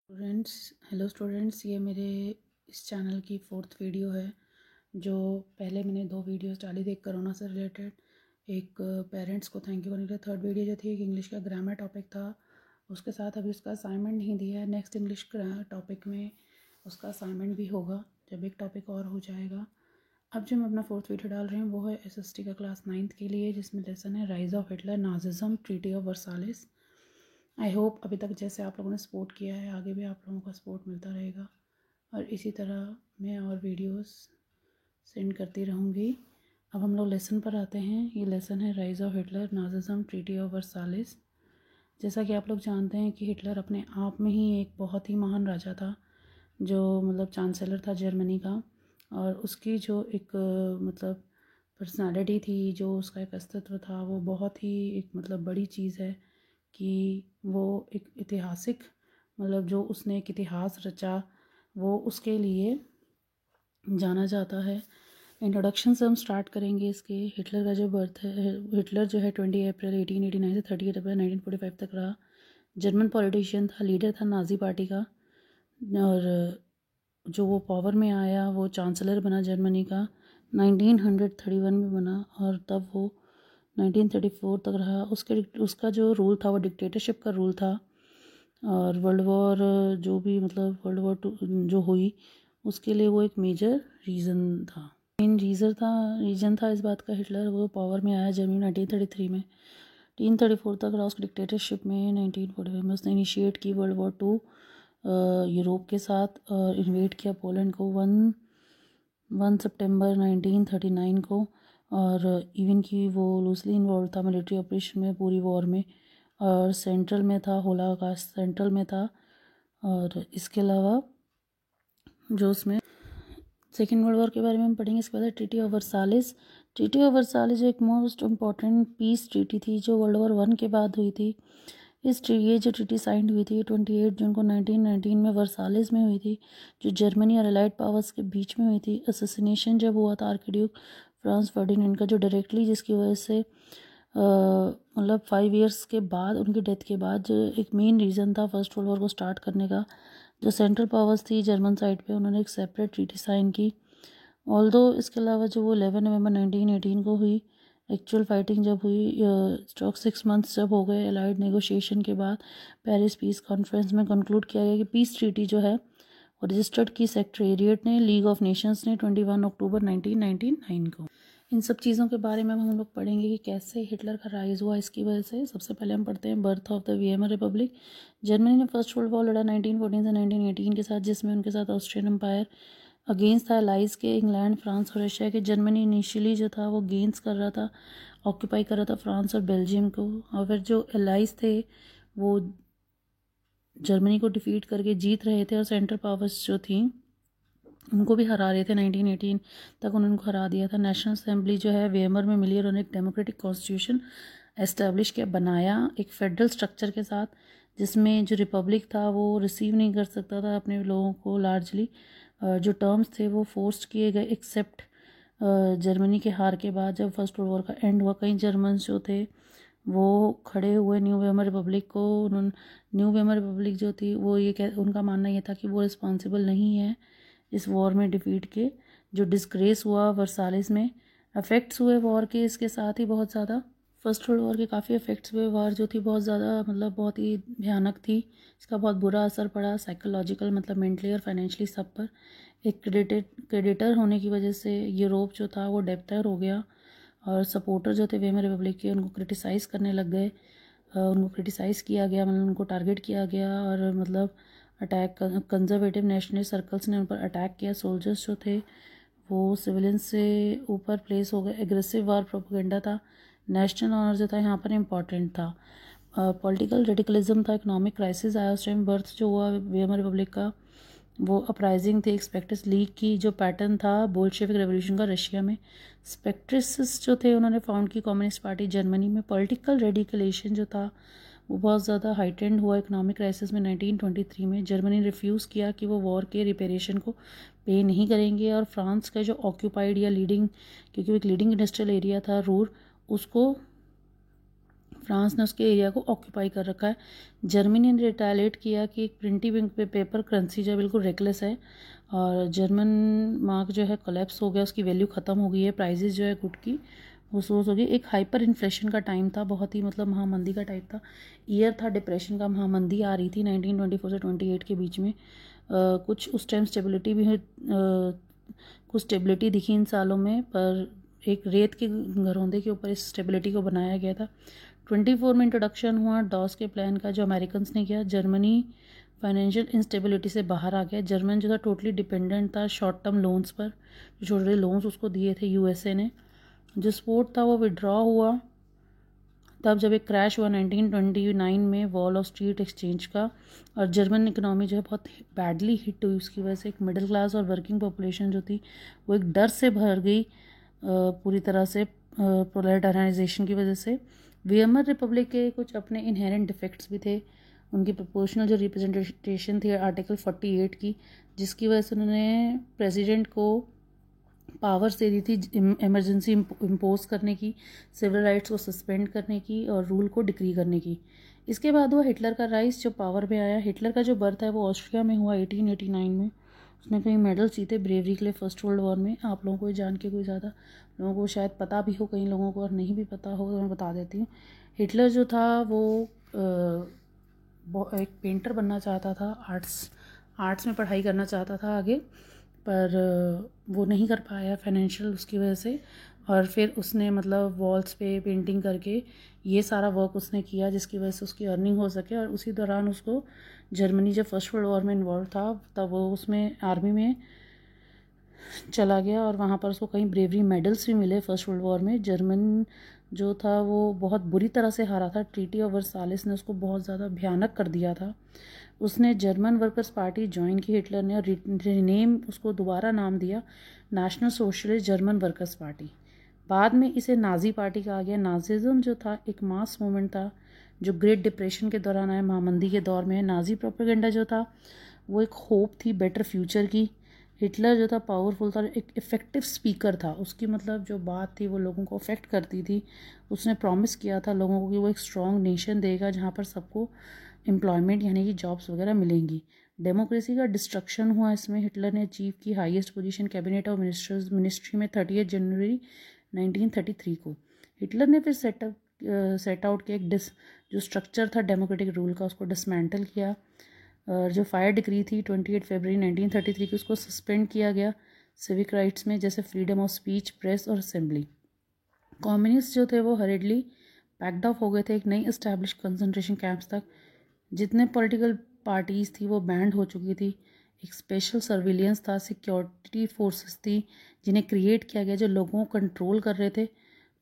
Hello students, ये मेरे इस चैनल की 4th वीडियो है। जो पहले मैंने 2 वीडियोस डाली थी, एक कोरोना से रिलेटेड, एक पेरेंट्स को थैंक यू करने के लिए। थर्ड वीडियो जो थी एक इंग्लिश का ग्रामर टॉपिक था, उसके साथ अभी उसका असाइनमेंट नहीं दिया है। नेक्स्ट इंग्लिश टॉपिक में उसका असाइनमेंट भी होगा जब एक टॉपिक और हो जाएगा। अब जो मैं अपना 4th वीडियो डाल रही हूँ वो है SST का क्लास 9th के लिए, जिसमें लेसन है rise of Hitler, Nazism, treaty of Versailles. I hope अभी तक जैसे आप लोगों ने सपोर्ट किया है आगे भी आप लोगों का सपोर्ट मिलता रहेगा, और इसी तरह मैं और वीडियोस सेंड करती रहूँगी। अब हम लोग लेसन पर आते हैं। ये लेसन है rise of Hitler, Nazism, treaty of Versailles. जैसा कि आप लोग जानते हैं कि हिटलर अपने आप में ही एक बहुत ही महान राजा था, जो मतलब चांसलर था जर्मनी का, और उसकी जो एक मतलब पर्सनालिटी थी, जो उसका एक अस्तित्व था, वो बहुत ही एक मतलब बड़ी चीज़ है कि वो एक ऐतिहासिक मतलब जो उसने एक इतिहास रचा वो उसके लिए जाना जाता है। इंट्रोडक्शन से हम स्टार्ट करेंगे इसके। हिटलर का जो बर्थ है, हिटलर जो है 20 अप्रैल 1889 से 30 अप्रैल 1945 तक रहा। जर्मन पॉलिटिशियन था, लीडर था नाजी पार्टी का, और जो वो पावर में आया वो चांसलर बना जर्मनी का 1931 में बना, और तब वो 1934 तक रहा। उसका जो रूल था वो डिक्टेटरशिप का रूल था, और वर्ल्ड वॉर जो भी मतलब वर्ल्ड वॉर 2 जो हुई उसके लिए वो एक मेजर रीज़न था। मेन रीज़न था इस बात का हिटलर वो पावर में आया जर्मनी 1933 में। 1934 तक रहा उसकी डिक्टेटरशिप में। 1945 में उसने इनिशिएट की वर्ल्ड वॉर 2 यूरोप के साथ, और इन्वेट किया पोलैंड को 1 सितंबर 1939 को, और इवन की वो लूजली इन्वॉल्व था मिलिट्री ऑपरेशन में पूरी वॉर में, और सेंट्रल में था, होलोकॉस्ट सेंट्रल में था। और इसके अलावा जो उसमें सेकेंड वर्ल्ड वॉर के बारे में हम पढ़ेंगे। इसके बाद ट्रीटी ऑफ वर्सालिस। ट्रीटी ऑफ वर्सालिस एक मोस्ट इम्पॉर्टेंट पीस ट्रीटी थी जो वर्ल्ड वॉर 1 के बाद हुई थी। ये जो ट्रीटी साइन हुई थी 28 जून को 1919 में वर्सालिस में हुई थी, जो जर्मनी और अलाइड पावर्स के बीच में हुई थी। असैसिनेशन जब हुआ था आर्किड्यूक फ्रांस फर्डिनेंड का, जो डायरेक्टली जिसकी वजह से मतलब 5 इयर्स के बाद, उनकी डेथ के बाद, जो एक मेन रीज़न था फर्स्ट वर्ल्ड वॉर को स्टार्ट करने का, जो सेंट्रल पावर्स थी जर्मन साइड पे, उन्होंने एक सेपरेट ट्रीटी साइन की। ऑल्दो इसके अलावा जो वो 11 नवंबर 1918 को हुई, एक्चुअल फाइटिंग जब हुई स्टॉक 6 मंथ्स जब हो गए अलाइड नेगोशिएशन के बाद, पेरिस पीस कॉन्फ्रेंस में कंक्लूड किया गया कि पीस ट्रीटी जो है वो रजिस्टर्ड की सेक्रेटेरिएट ने, लीग ऑफ नेशंस ने 21 अक्टूबर 1999 को। इन सब चीज़ों के बारे में हम लोग पढ़ेंगे कि कैसे हिटलर का राइज हुआ इसकी वजह से। सबसे पहले हम पढ़ते हैं birth of the VMR Republic. Germany ने फर्स्ट वर्ल्ड वॉर लड़ा 1914 से 1918 के साथ, जिसमें उनके साथ ऑस्ट्रियन एम्पायर अगेंस्ट था एलाइज के, इंग्लैंड, फ्रांस और रशिया के। जर्मनी इनिशियली जो था वो गेंस कर रहा था, ऑक्यूपाई कर रहा था फ्रांस और बेल्जियम को, और फिर जो एलाइज थे वो जर्मनी को डिफीट करके जीत रहे थे, और सेंट्रल पावर्स जो थी उनको भी हरा रहे थे। 1918 तक उन्होंने उनको हरा दिया था। नेशनल असेंबली जो है वेमर में मिली, और उन्होंने एक डेमोक्रेटिक कॉन्स्टिट्यूशन एस्टेब्लिश किया, बनाया एक फेडरल स्ट्रक्चर के साथ, जिसमें जो रिपब्लिक था वो रिसीव नहीं कर सकता था अपने लोगों को लार्जली। जो टर्म्स थे वो फोर्स किए गए, एक्सेप्ट जर्मनी के हार के बाद जब फर्स्ट वर्ल्ड वॉर का एंड हुआ, कई जर्मन्स जो थे वो खड़े हुए न्यू वेमर रिपब्लिक को। उन्होंने न्यू वेमर रिपब्लिक जो थी वो उनका मानना ये था कि वो रिस्पॉन्सिबल नहीं है इस वॉर में डिफीट के। जो डिस्ग्रेस हुआ वर्सालिस में, अफेक्ट्स हुए वॉर के, इसके साथ ही बहुत ज़्यादा फर्स्ट वर्ल्ड वॉर के काफ़ी अफेक्ट्स हुए। वॉर जो थी बहुत ज़्यादा मतलब बहुत ही भयानक थी, इसका बहुत बुरा असर पड़ा साइकोलॉजिकल मतलब मेंटली और फाइनेंशियली सब पर। एक क्रेडिटर होने की वजह से यूरोप जो था वो डेप्टर हो गया, और सपोर्टर जो थे वेमर रिपब्लिक के उनको क्रिटिसाइज़ करने लग गए। उनको क्रिटिसाइज़ किया गया, मतलब उनको टारगेट किया गया, और मतलब अटैक कंजर्वेटिव नेशनलिस्ट सर्कल्स ने उन पर अटैक किया। सोल्जर्स जो थे वो सिविलियंस से ऊपर प्लेस हो गए। एग्रेसिव वार प्रोपेगेंडा था। नेशनल ऑनर जो था यहाँ पर इम्पॉर्टेंट था। पॉलिटिकल रेडिकलिज्म था। इकोनॉमिक क्राइसिस आया उस टाइम। बर्थ जो हुआ वेमर रिपब्लिक का वो अपराइजिंग थी, स्पेक्ट्रस लीग की जो पैटर्न था बोल्शेविक रेवोल्यूशन का रशिया में। स्पेक्ट्रिस्ट जो थे उन्होंने फाउंड की कम्युनिस्ट पार्टी जर्मनी में। पॉलिटिकल रेडिकलेशन जो था वो बहुत ज़्यादा हाइटेंड हुआ इकोनॉमिक क्राइसिस में 1923 में। जर्मनी ने रिफ्यूज़ किया कि वो वॉर के रिपेरेशन को पे नहीं करेंगे, और फ्रांस का जो ऑक्यूपाइड या लीडिंग, क्योंकि वो एक लीडिंग इंडस्ट्रियल एरिया था रूर, उसको फ्रांस ने उसके एरिया को ऑक्यूपाई कर रखा है। जर्मनी ने रिटेलिएट किया कि एक प्रिंटिंग पेपर करेंसी जो है बिल्कुल रेकलेस है, और जर्मन मार्क जो है कोलैप्स हो गया, उसकी वैल्यू ख़त्म हो गई है, प्राइजेस जो है गुड की वो सोर्स हो गई। एक हाइपर इन्फ्लेशन का टाइम था, बहुत ही मतलब महामंदी का टाइप था, ईयर था डिप्रेशन का, महामंदी आ रही थी 1924 से 28 के बीच में। कुछ उस टाइम स्टेबिलिटी भी है, कुछ स्टेबिलिटी दिखी इन सालों में, पर एक रेत के घरौंदे के ऊपर इस स्टेबिलिटी को बनाया गया था। 24 में इंट्रोडक्शन हुआ डॉस के प्लान का, जो अमेरिकन्स ने किया। जर्मनी फाइनेंशियल इंस्टेबिलिटी से बाहर आ गया। जर्मन जो था टोटली डिपेंडेंट था शॉर्ट टर्म लोन्स पर, जो छोटे छोटे लोन्स उसको दिए थे यूएसए ने। जो सपोर्ट था वो विड्रॉ हुआ तब जब एक क्रैश हुआ 1929 में वॉल ऑफ स्ट्रीट एक्सचेंज का, और जर्मन इकोनॉमी जो है बहुत बैडली हिट हुई। उसकी वजह से एक मिडिल क्लास और वर्किंग पॉपुलेशन जो थी वो एक डर से भर गई पूरी तरह से प्रोलेटाराइजेशन की वजह से। वीएमआर रिपब्लिक के कुछ अपने इनहेरेंट डिफेक्ट्स भी थे। उनकी प्रोपोर्शनल जो रिप्रेजेंटेशन थी आर्टिकल 48 की, जिसकी वजह से उन्होंने प्रेसिडेंट को पावर्स दे दी थी इमरजेंसी इम्पोज करने की, सिविल राइट्स को सस्पेंड करने की और रूल को डिक्री करने की। इसके बाद हुआ हिटलर का राइज, जो पावर में आया। हिटलर का जो बर्थ है वो ऑस्ट्रिया में हुआ 1889 में। उसने कई मेडल जीते ब्रेवरी के लिए फर्स्ट वर्ल्ड वॉर में। आप लोगों को जान के कोई ज़्यादा लोगों को शायद पता भी हो, कई लोगों को और नहीं भी पता हो तो मैं बता देती हूँ। हिटलर जो था वो एक पेंटर बनना चाहता था, आर्ट्स में पढ़ाई करना चाहता था आगे, पर वो नहीं कर पाया फाइनेंशियल उसकी वजह से। और फिर उसने मतलब वॉल्स पे पेंटिंग करके ये सारा वर्क उसने किया, जिसकी वजह से उसकी अर्निंग हो सके। और उसी दौरान उसको जर्मनी जब फर्स्ट वर्ल्ड वॉर में इन्वॉल्व था तब वो उसमें आर्मी में चला गया, और वहाँ पर उसको कई ब्रेवरी मेडल्स भी मिले फर्स्ट वर्ल्ड वॉर में। जर्मन जो था वो बहुत बुरी तरह से हारा था। ट्रीटी ऑफ वर्साइलेस ने उसको बहुत ज़्यादा भयानक कर दिया था। उसने जर्मन वर्कर्स पार्टी ज्वाइन की हिटलर ने, और रिनेम उसको दोबारा नाम दिया national socialist German workers party. बाद में इसे नाजी पार्टी कहा गया। नाजिज्म जो था एक मास मूवमेंट था जो ग्रेट डिप्रेशन के दौरान आया, महामंदी के दौर में। नाजी प्रोपेगेंडा जो था वो एक होप थी बेटर फ्यूचर की। हिटलर जो था पावरफुल था, एक इफ़ेक्टिव स्पीकर था। उसकी मतलब जो बात थी वो लोगों को अफेक्ट करती थी। उसने प्रॉमिस किया था लोगों को कि वो एक स्ट्रॉन्ग नेशन देगा जहाँ पर सबको एम्प्लॉयमेंट यानी कि जॉब्स वगैरह मिलेंगी। डेमोक्रेसी का डिस्ट्रक्शन हुआ इसमें। हिटलर ने अचीव की highest position cabinet of ministry में 30 जनवरी 1933 को। हिटलर ने फिर सेट आउट किया एक जो स्ट्रक्चर था डेमोक्रेटिक रूल का, उसको डिसमेंटल किया। जो फायर डिक्री थी 28 फरवरी 1933 की, उसको सस्पेंड किया गया सिविक राइट्स में, जैसे फ्रीडम ऑफ स्पीच, प्रेस और असेंबली। कम्युनिस्ट जो थे वो हरेडली पैक्ड ऑफ हो गए थे एक नई इस्टेब्लिश कंसंट्रेशन कैंप्स तक। जितने पॉलिटिकल पार्टीज़ थी वो बैंड हो चुकी थी। एक स्पेशल सर्विलियंस था, सिक्योरिटी फोर्सेस थी जिन्हें क्रिएट किया गया, जो लोगों को कंट्रोल कर रहे थे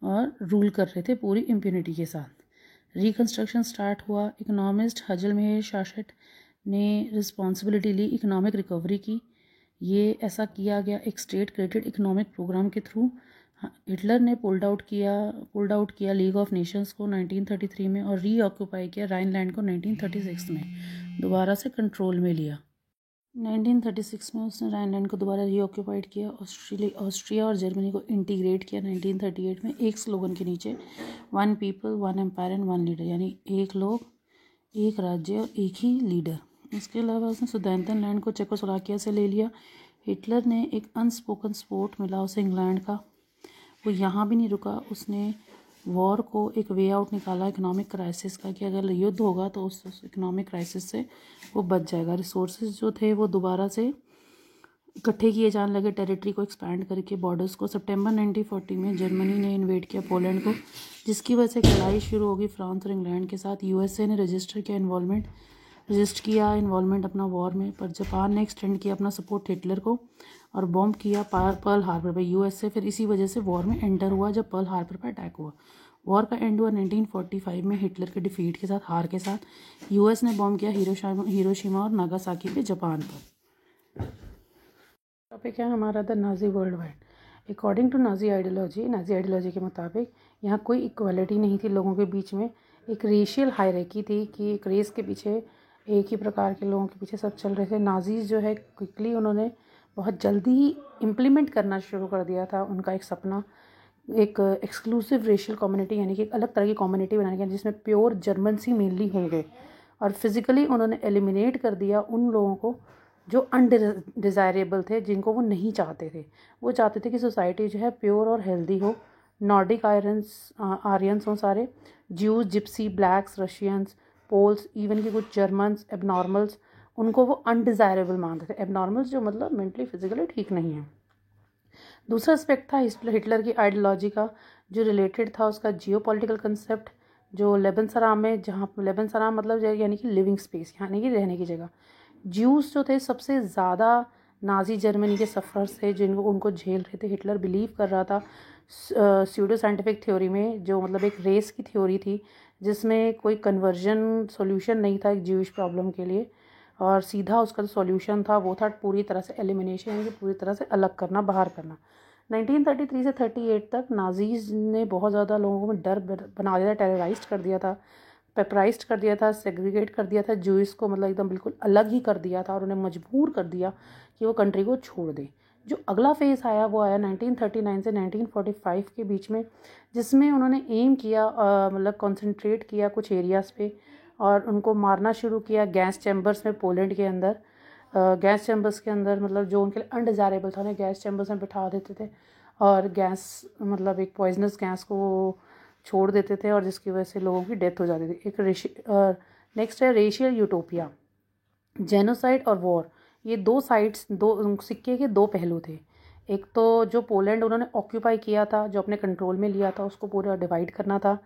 और रूल कर रहे थे पूरी इम्प्यूनिटी के साथ। रिकन्स्ट्रक्शन स्टार्ट हुआ। इकोनॉमिस्ट हजल मेहर शासट ने रिस्पॉन्सिबिलिटी ली इकोनॉमिक रिकवरी की। ये ऐसा किया गया एक स्टेट क्रेडिट इकोनॉमिक प्रोग्राम के थ्रू। हिटलर ने पुल्ड आउट किया लीग ऑफ नेशंस को 1933 में, और रीऑक्यूपाई किया राइनलैंड को 1936 में, दोबारा से कंट्रोल में लिया। 1936 में उसने राइनलैंड को दोबारा रीऑक्यूपाइड किया। ऑस्ट्रिया और जर्मनी को इंटीग्रेट किया 1938 में एक स्लोगन के नीचे, one people one empire and one leader, यानी एक लोग एक राज्य और एक ही लीडर। इसके अलावा उसने सुदेंटनलैंड को चेकोस्लोवाकिया से ले लिया। हिटलर ने एक अनस्पोकन सपोर्ट मिला उसे इंग्लैंड का। वो यहाँ भी नहीं रुका, उसने वॉर को एक वे आउट निकाला इकोनॉमिक क्राइसिस का, कि अगर युद्ध होगा तो उस इकोनॉमिक क्राइसिस से वो बच जाएगा। रिसोर्सेज जो थे वो दोबारा से इकट्ठे किए जाने लगे, टेरिटरी को एक्सपैंड करके, बॉर्डर्स को। सितंबर 1940 में जर्मनी ने इन्वेड किया पोलैंड को, जिसकी वजह से लड़ाई शुरू होगी फ्रांस और इंग्लैंड के साथ। यूएसए ने रजिस्ट किया इन्वॉल्वमेंट अपना वॉर में, पर जापान ने एक्सटेंड किया अपना सपोर्ट हिटलर को और बॉम्ब किया पर्ल हार्बर पर यूएसए। फिर इसी वजह से वॉर में एंटर हुआ जब पर्ल हार्बर पर अटैक हुआ। वॉर का एंड हुआ 1945 में हिटलर के डिफीट के साथ, हार के साथ। यूएस ने बॉम्ब किया हिरोशिमा और नागासाकी पे, जापान पर। टॉपिक है हमारा the Nazi world wide. According to Nazi ideology के मुताबिक यहाँ कोई इक्वालिटी नहीं थी लोगों के बीच में। एक रेशियल हायरार्की थी कि एक रेस के पीछे, एक ही प्रकार के लोगों के पीछे सब चल रहे थे। नाजीज जो है क्विकली उन्होंने बहुत जल्दी ही इम्प्लीमेंट करना शुरू कर दिया था उनका एक सपना एक एक्सक्लूसिव रेशियल कम्युनिटी यानी कि एक अलग तरह की कम्युनिटी बनाने की, जिसमें प्योर जर्मन्स ही मेनली होंगे। और फिज़िकली उन्होंने एलिमिनेट कर दिया उन लोगों को जो अनडिज़ायरेबल थे, जिनको वो नहीं चाहते थे। वो चाहते थे कि सोसाइटी जो है प्योर और हेल्दी हो। नॉर्डिक आर्यंस हों सारे, Jews, gypsies, blacks, Russians, Poles, even कि कुछ जर्मन्स, एबनॉर्मल्स, उनको वो अनडिज़ायरेबल मानते थे। एबनॉर्मल्स जो मतलब मेंटली फिजिकली ठीक नहीं है। दूसरा एस्पेक्ट था हिटलर की आइडियोलॉजी का, जो रिलेटेड था उसका जियोपॉलिटिकल कंसेप्ट, जो लेबनसराम में, जहाँ लेबनसराम मतलब यानी कि लिविंग स्पेस, यानी कि रहने की जगह। ज्यूस जो थे सबसे ज़्यादा नाजी जर्मनी के सफ़र्स थे, जिनको उनको झेल रहे थे। हिटलर बिलीव कर रहा था स्यूडो साइंटिफिक थ्योरी में, जो मतलब एक रेस की थ्योरी थी, जिसमें कोई कन्वर्जन सॉल्यूशन नहीं था एक ज्यूइश प्रॉब्लम के लिए। और सीधा उसका जो सॉल्यूशन था वो था पूरी तरह से एलिमिनेशन, यानी कि पूरी तरह से अलग करना, बाहर करना। 1933 से 38 तक नाजीज ने बहुत ज़्यादा लोगों को डर बना दिया था, टेरराइज्ड कर दिया था, पेपराइज्ड कर दिया था, सेग्रीगेट कर दिया था ज्यूइस को, मतलब एकदम बिल्कुल अलग ही कर दिया था, और उन्हें मजबूर कर दिया कि वो कंट्री को छोड़ दें। जो अगला फेज़ आया वो आया 1939 से 1945 के बीच में, जिसमें उन्होंने एम किया, मतलब कॉन्सेंट्रेट किया कुछ एरियाज़ पे, और उनको मारना शुरू किया गैस चैम्बर्स में, पोलैंड के अंदर। गैस चैम्बर्स के अंदर मतलब जो उनके लिए अनडिज़ायरेबल था उन्हें गैस चैम्बर्स में बिठा देते थे, और गैस मतलब एक पॉइजनस गैस को छोड़ देते थे, और जिसकी वजह से लोगों की डेथ हो जाती थी। एक नेक्स्ट है रेशियल यूटोपिया, जेनोसाइड और वॉर। ये दो साइड्स, दो सिक्के के दो पहलू थे। एक तो जो पोलैंड उन्होंने ऑक्यूपाई किया था, जो अपने कंट्रोल में लिया था, उसको पूरा डिवाइड करना था।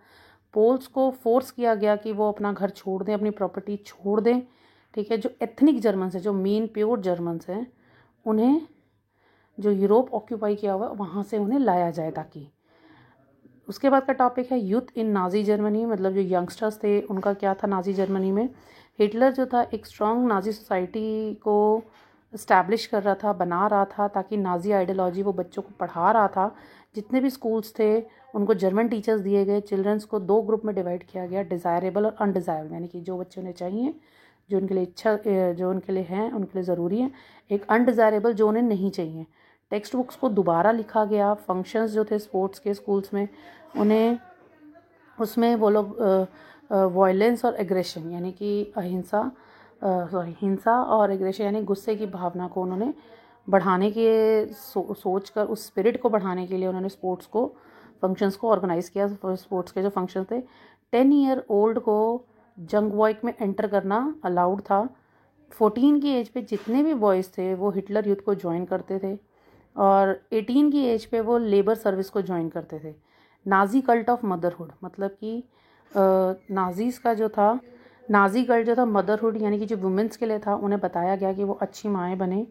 पोल्स को फोर्स किया गया कि वो अपना घर छोड़ दें, अपनी प्रॉपर्टी छोड़ दें, ठीक है। जो एथनिक जर्मन्स हैं, जो मेन प्योर जर्मन्स हैं, उन्हें जो यूरोप ऑक्यूपाई किया हुआ वहाँ से उन्हें लाया जाए। ताकि उसके बाद का टॉपिक है यूथ इन नाजी जर्मनी, मतलब जो यंगस्टर्स थे उनका क्या था नाजी जर्मनी में। हिटलर जो था एक स्ट्रॉन्ग नाजी सोसाइटी को इस्टेब्लिश कर रहा था, बना रहा था, ताकि नाजी आइडियोलॉजी वो बच्चों को पढ़ा रहा था। जितने भी स्कूल्स थे उनको जर्मन टीचर्स दिए गए। चिल्ड्रंस को दो ग्रुप में डिवाइड किया गया, डिज़ायरेबल और अनडिज़ायरेबल, यानी कि जो बच्चे उन्हें चाहिए, जो उनके लिए इच्छा, जो उनके लिए हैं, उनके लिए ज़रूरी है। एक अनडिज़ायरेबल जो उन्हें नहीं चाहिए। टेक्स्ट बुक्स को दोबारा लिखा गया। फंक्शंस जो थे स्पोर्ट्स के स्कूल्स में, उन्हें उसमें वो लोग वायलेंस और एग्रेशन, यानी कि अहिंसा, हिंसा और एग्रेशन यानी गुस्से की भावना को उन्होंने बढ़ाने के सोच कर, उस स्पिरिट को बढ़ाने के लिए उन्होंने स्पोर्ट्स को, फंक्शंस को ऑर्गेनाइज़ किया। स्पोर्ट्स के जो फंक्शन थे, 10 ईयर ओल्ड को जंग वॉइक में एंटर करना अलाउड था। 14 की एज पे जितने भी बॉयज़ थे वो हिटलर यूथ को ज्वाइन करते थे, और 18 की एज पे वो लेबर सर्विस को ज्वाइन करते थे। नाजी कल्ट ऑफ मदरहुड, मतलब कि नाजीज़ का जो था, नाजी कल्ट जो था मदरहुड, यानी कि जो वुमेंस के लिए था, उन्हें बताया गया कि वो अच्छी माएँ बने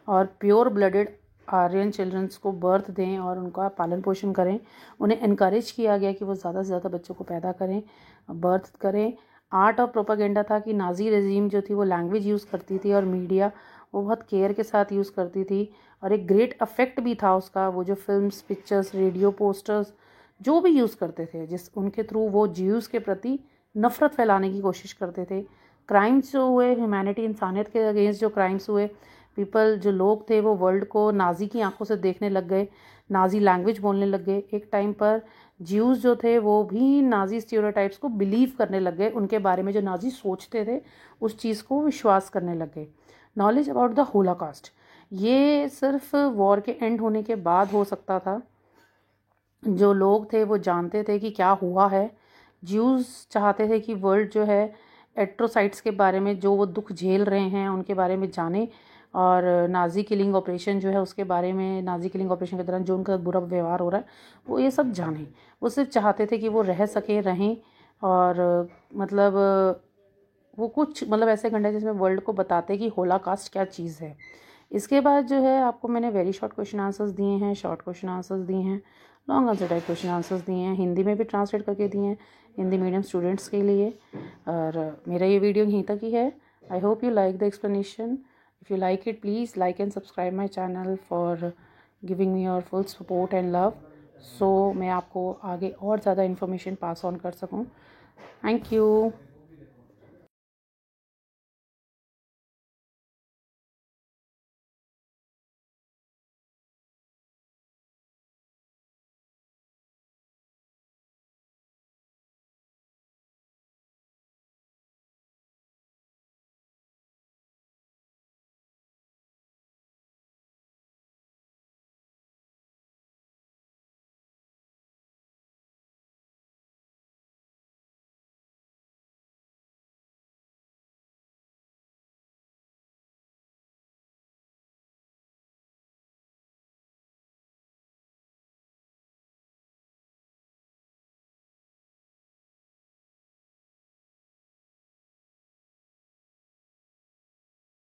और प्योर ब्लडेड आर्यन चिल्ड्रंस को बर्थ दें और उनका पालन पोषण करें। उन्हें इनकरेज किया गया कि वो ज़्यादा से ज़्यादा बच्चों को पैदा करें, बर्थ करें। आर्ट और प्रोपागेंडा था कि नाजी रेजीम जो थी वो लैंग्वेज यूज़ करती थी, और मीडिया वो बहुत केयर के साथ यूज़ करती थी, और एक ग्रेट अफेक्ट भी था उसका। वो जो फिल्म्स, पिक्चर्स, रेडियो, पोस्टर्स जो भी यूज़ करते थे, जिस उनके थ्रू वो ज्यूज़ के प्रति नफ़रत फैलाने की कोशिश करते थे। क्राइम्स जो हुए, ह्यूमैनिटी, इंसानियत के अगेंस्ट जो क्राइम्स हुए, पीपल जो लोग थे वो वर्ल्ड को नाजी की आंखों से देखने लग गए, नाजी लैंग्वेज बोलने लग गए। एक टाइम पर ज्यूज़ जो थे वो भी नाजी स्टीरियोटाइप्स को बिलीव करने लग गए, उनके बारे में जो नाजी सोचते थे उस चीज़ को विश्वास करने लग गए। नॉलेज अबाउट द होलोकॉस्ट, ये सिर्फ वॉर के एंड होने के बाद हो सकता था। जो लोग थे वो जानते थे कि क्या हुआ है। ज्यूज़ चाहते थे कि वर्ल्ड जो है एट्रोसाइट्स के बारे में, जो वो दुख झेल रहे हैं उनके बारे में जाने, और नाजी किलिंग ऑपरेशन जो है उसके बारे में, नाजी किलिंग ऑपरेशन के दौरान जो उनका बुरा व्यवहार हो रहा है वो ये सब जाने। वो सिर्फ चाहते थे कि वो रह सके, रहें, और मतलब वो कुछ मतलब ऐसे घंटे जिसमें वर्ल्ड को बताते कि होलोकॉस्ट क्या चीज़ है। इसके बाद जो है आपको मैंने वेरी शॉर्ट क्वेश्चन आंसर्स दिए हैं, शॉर्ट क्वेश्चन आंसर्स दिए हैं, long answer type question answers दिए हैं, हिंदी में भी ट्रांसलेट करके दिए हैं हिंदी मीडियम स्टूडेंट्स के लिए। और मेरा ये वीडियो यहीं तक ही है। I hope you like the explanation. If you like it, please like and subscribe my channel for giving me your full support and love, so मैं आपको आगे और ज़्यादा इन्फॉर्मेशन पास ऑन कर सकूँ। Thank you.